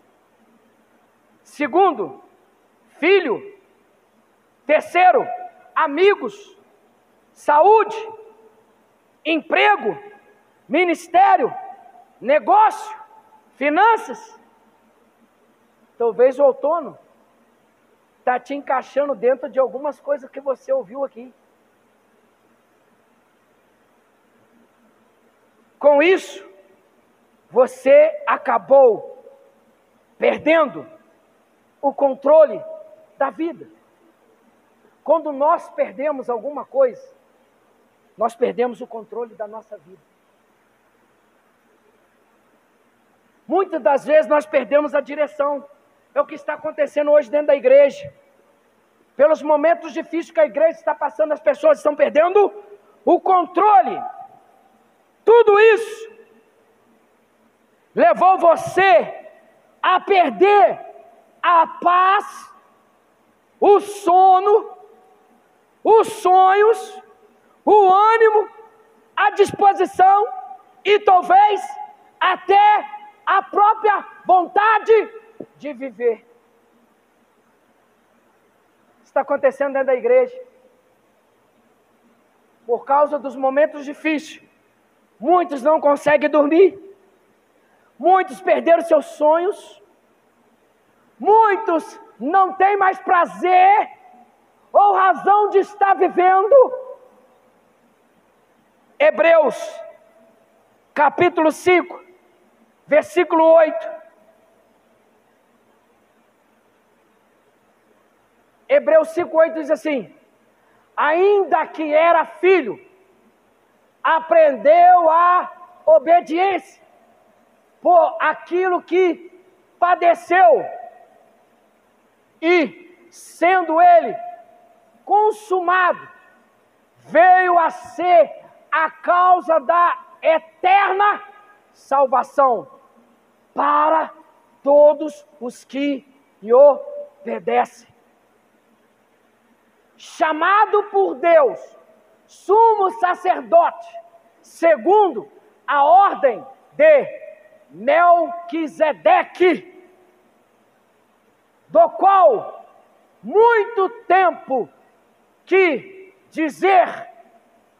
B: Segundo, filho. Terceiro, amigos. Saúde. Emprego. Ministério. Negócio. Finanças. Talvez o outono está te encaixando dentro de algumas coisas que você ouviu aqui. Com isso, você acabou perdendo o controle da vida. Quando nós perdemos alguma coisa, nós perdemos o controle da nossa vida. Muitas das vezes nós perdemos a direção. É o que está acontecendo hoje dentro da igreja. Pelos momentos difíceis que a igreja está passando, as pessoas estão perdendo o controle. Tudo isso levou você a perder a paz, o sono, os sonhos, o ânimo, a disposição e talvez até a própria vontade de viver. Está acontecendo dentro da igreja. Por causa dos momentos difíceis, muitos não conseguem dormir. Muitos perderam seus sonhos. Muitos não têm mais prazer ou razão de estar vivendo. Hebreus, capítulo 5, versículo 8. Hebreus 5:8 diz assim: ainda que era filho, aprendeu a obediência por aquilo que padeceu, e sendo ele consumado, veio a ser a causa da eterna salvação para todos os que lhe obedecem. Chamado por Deus, sumo sacerdote, segundo a ordem de Melquisedeque, do qual muito tempo que dizer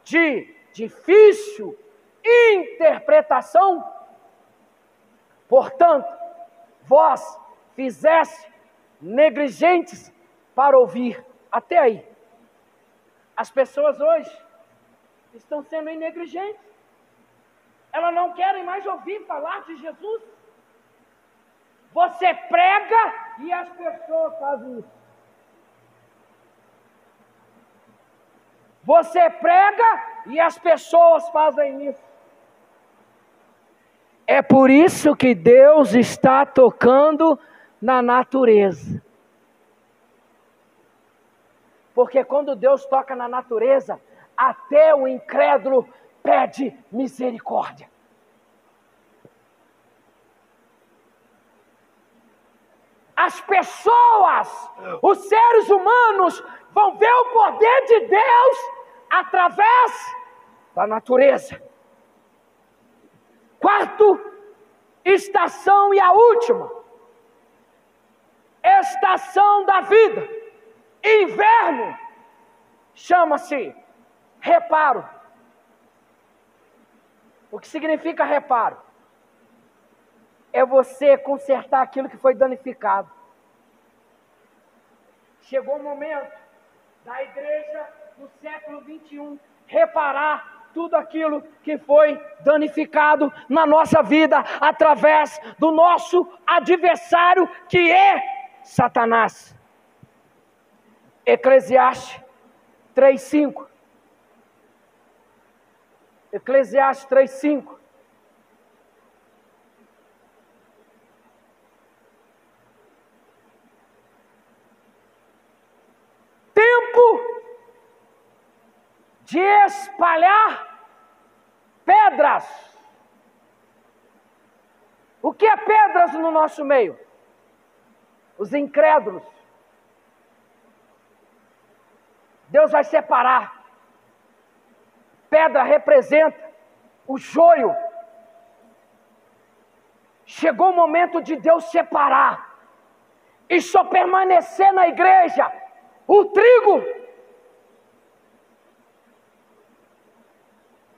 B: de difícil interpretação, portanto, vós fizeste negligentes para ouvir. Até aí. As pessoas hoje estão sendo negligentes. Elas não querem mais ouvir falar de Jesus. Você prega e as pessoas fazem isso. Você prega e as pessoas fazem isso. É por isso que Deus está tocando na natureza. Porque quando Deus toca na natureza, até o incrédulo pede misericórdia. As pessoas, os seres humanos, vão ver o poder de Deus através da natureza. Quarto, estação e a última. Estação da vida. Inverno chama-se reparo. O que significa reparo? É você consertar aquilo que foi danificado. Chegou o momento da igreja no século 21 reparar tudo aquilo que foi danificado na nossa vida através do nosso adversário, que é Satanás. Eclesiastes 3:5. Eclesiastes 3:5. Tempo de espalhar pedras. O que é pedras no nosso meio? Os incrédulos. Deus vai separar. Pedra representa o joio. Chegou o momento de Deus separar e só permanecer na igreja o trigo.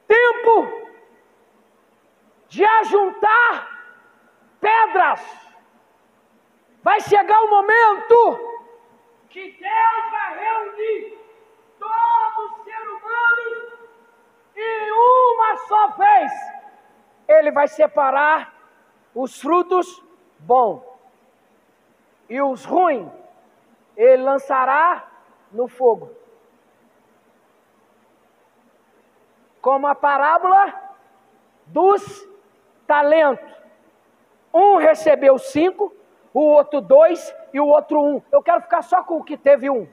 B: Tempo de ajuntar pedras. Vai chegar o momento que Deus vai reunir todo ser humano em uma só vez. Ele vai separar os frutos bons e os ruins ele lançará no fogo. Como a parábola dos talentos. Um recebeu 5, o outro 2 e o outro 1. Eu quero ficar só com o que teve 1.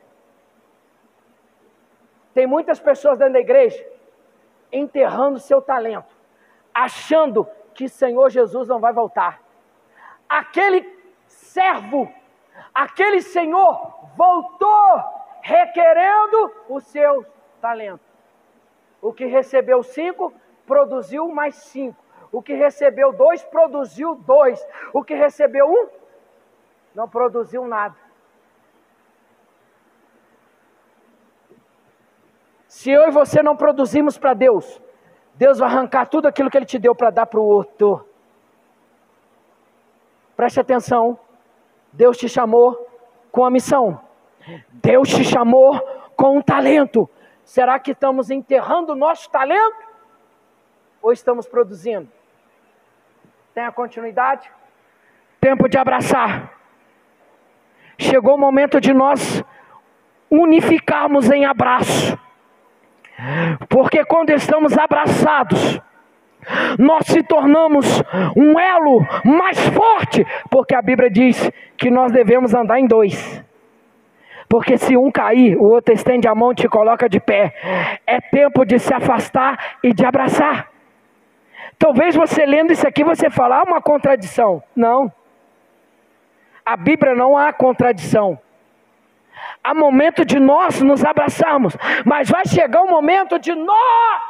B: Tem muitas pessoas dentro da igreja enterrando seu talento, achando que o Senhor Jesus não vai voltar. Aquele servo, aquele senhor voltou requerendo o seu talento. O que recebeu 5, produziu mais 5. O que recebeu 2, produziu 2. O que recebeu 1, não produziu nada. Se eu e você não produzimos para Deus, Deus vai arrancar tudo aquilo que Ele te deu para dar para o outro. Preste atenção. Deus te chamou com a missão. Deus te chamou com um talento. Será que estamos enterrando o nosso talento? ou estamos produzindo? Tem a continuidade? Tempo de abraçar. Chegou o momento de nós unificarmos em abraço. Porque quando estamos abraçados, nós se tornamos um elo mais forte. Porque a Bíblia diz que nós devemos andar em dois. Porque se um cair, o outro estende a mão e te coloca de pé. É tempo de se afastar e de abraçar. Talvez você lendo isso aqui, você fale, uma contradição. Não. A Bíblia não há contradição. Há momento de nós nos abraçarmos. Mas vai chegar o momento de nós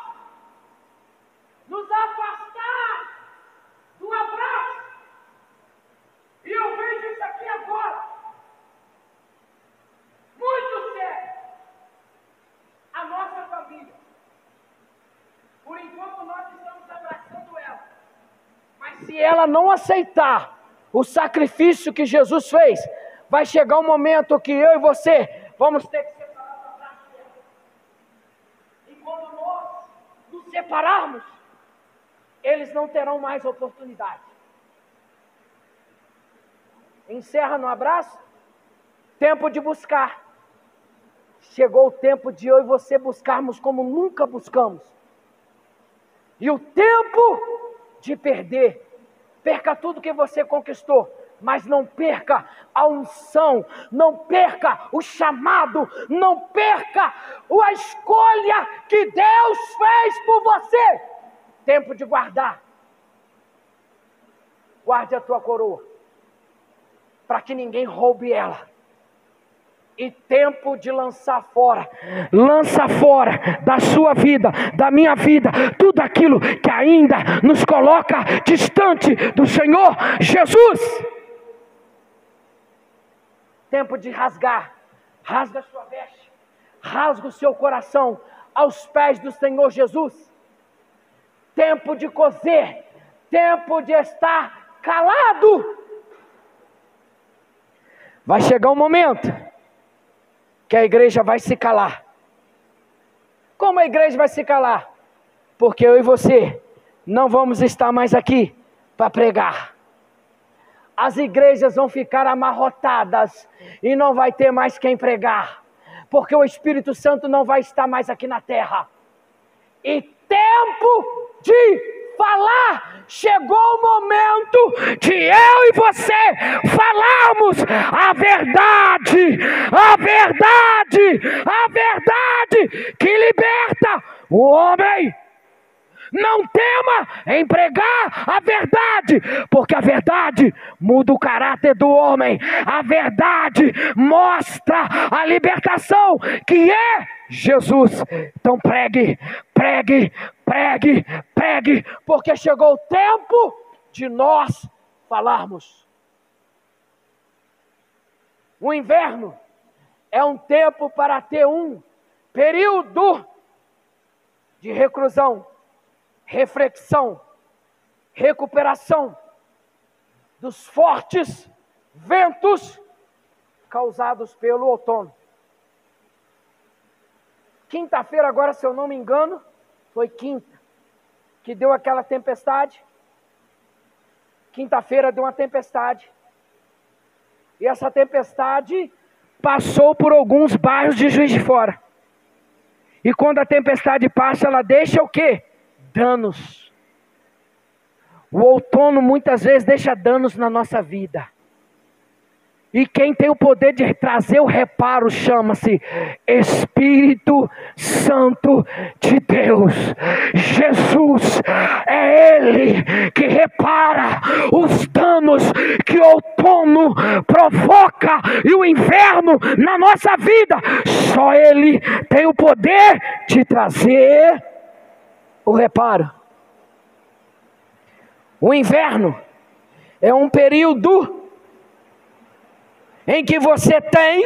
B: nos afastar do abraço. E eu vejo isso aqui agora. Muito sério. A nossa família. Por enquanto nós estamos abraçando ela. Mas se ela não aceitar o sacrifício que Jesus fez, vai chegar um momento que eu e você vamos ter que separar do abraço dela. E quando nós nos separarmos, eles não terão mais oportunidade. Encerra no abraço. Tempo de buscar. Chegou o tempo de eu e você buscarmos como nunca buscamos. E o tempo de perder. Perca tudo que você conquistou, mas não perca a unção, não perca o chamado, não perca a escolha que Deus fez por você. Tempo de guardar. Guarde a tua coroa, para que ninguém roube ela. E tempo de lançar fora. Lança fora da sua vida, da minha vida, tudo aquilo que ainda nos coloca distante do Senhor Jesus. Tempo de rasgar. Rasga a sua veste. Rasga o seu coração aos pés do Senhor Jesus. Tempo de coser. Tempo de estar calado. Vai chegar um momento que a igreja vai se calar. Como a igreja vai se calar? Porque eu e você não vamos estar mais aqui para pregar. As igrejas vão ficar amarrotadas e não vai ter mais quem pregar. Porque o Espírito Santo não vai estar mais aqui na terra. E tempo de falar. Chegou o momento de eu e você falarmos a verdade, a verdade, a verdade que liberta o homem. Não tema em pregar a verdade, porque a verdade muda o caráter do homem. A verdade mostra a libertação que é Jesus. Então pregue, pregue, pregue, pregue, porque chegou o tempo de nós falarmos. O inverno é um tempo para ter um período de reclusão, reflexão, recuperação dos fortes ventos causados pelo outono. Quinta-feira agora, se eu não me engano, foi quinta, que deu aquela tempestade. Quinta-feira deu uma tempestade. E essa tempestade passou por alguns bairros de Juiz de Fora. E quando a tempestade passa, ela deixa o quê? Danos. O outono muitas vezes deixa danos na nossa vida. E quem tem o poder de trazer o reparo chama-se Espírito Santo de Deus. Jesus é Ele que repara os danos que o outono provoca e o inverno na nossa vida. Só Ele tem o poder de trazer o reparo. O inverno é um período em que você tem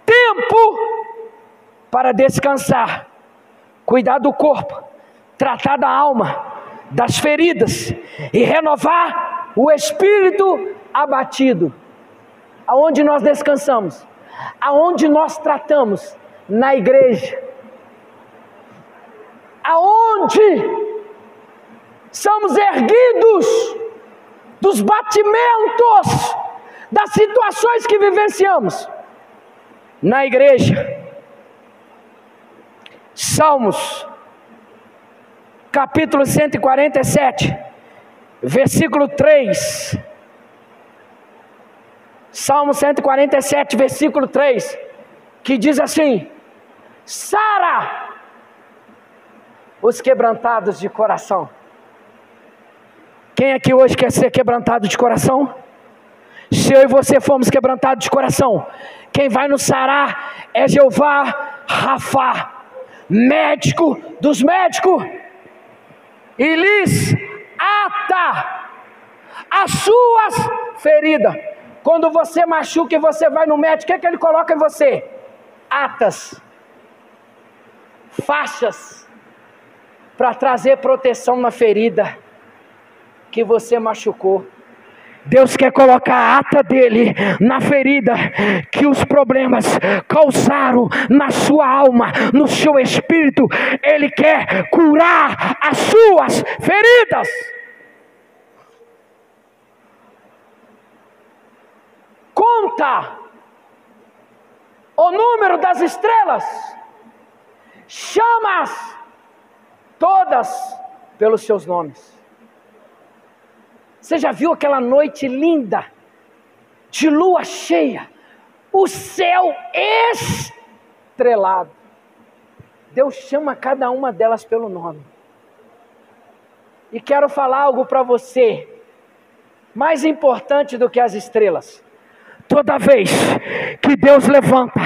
B: tempo para descansar, cuidar do corpo, tratar da alma, das feridas e renovar o espírito abatido. Aonde nós descansamos? Aonde nós tratamos? Na igreja. Aonde somos erguidos dos batimentos, das situações que vivenciamos na igreja. Salmos, capítulo 147, versículo 3. Salmo 147, versículo 3, que diz assim: sara os quebrantados de coração. Quem aqui hoje quer ser quebrantado de coração? Se eu e você formos quebrantados de coração, quem vai nos sarar é Jeová Rafa, médico dos médicos, e lhes ata as suas feridas. Quando você machuca e você vai no médico, o que ele coloca em você? Atas, faixas, para trazer proteção na ferida que você machucou. Deus quer colocar a ata dele na ferida que os problemas causaram na sua alma, no seu espírito. Ele quer curar as suas feridas. Conta o número das estrelas, chama-as todas pelos seus nomes. Você já viu aquela noite linda, de lua cheia, o céu estrelado? Deus chama cada uma delas pelo nome. E quero falar algo para você, mais importante do que as estrelas. Toda vez que Deus levanta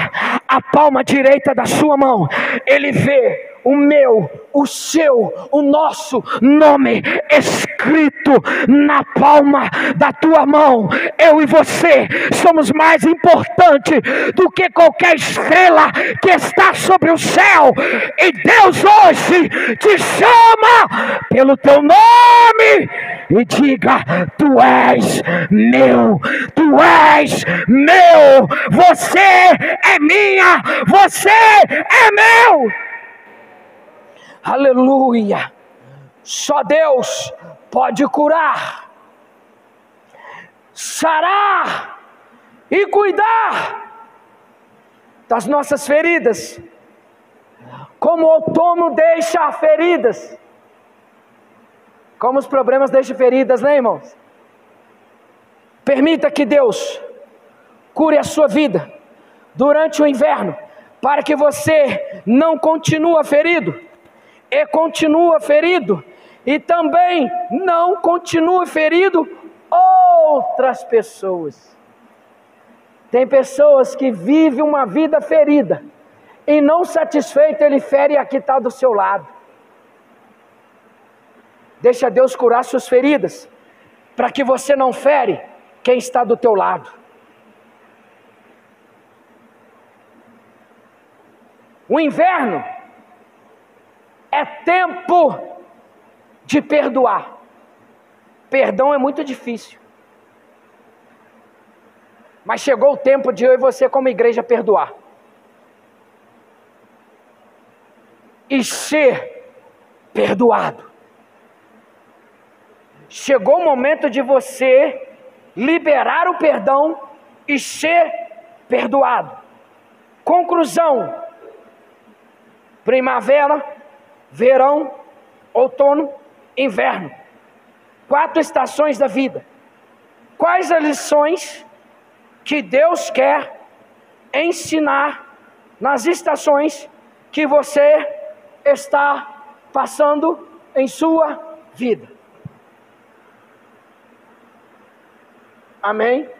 B: a palma direita da sua mão, Ele vê o meu, o seu, o nosso nome escrito na palma da tua mão. Eu e você somos mais importantes do que qualquer estrela que está sobre o céu. E Deus hoje te chama pelo teu nome e diga: tu és meu, tu és meu, você é minha, você é meu. Aleluia! Só Deus pode curar, sarar e cuidar das nossas feridas, como o outono deixa feridas, como os problemas deixam feridas, né, irmãos? Permita que Deus cure a sua vida durante o inverno, para que você não continue ferido. E continua ferido, e também não continua ferido outras pessoas. Tem pessoas que vivem uma vida ferida, e não satisfeito, ele fere a que está do seu lado. Deixa Deus curar suas feridas, para que você não fere quem está do teu lado. O inverno é tempo de perdoar. Perdão é muito difícil. Mas chegou o tempo de eu e você como igreja perdoar. E ser perdoado. Chegou o momento de você liberar o perdão e ser perdoado. Conclusão: primavera, verão, outono, inverno. 4 estações da vida. Quais as lições que Deus quer ensinar nas estações que você está passando em sua vida? Amém?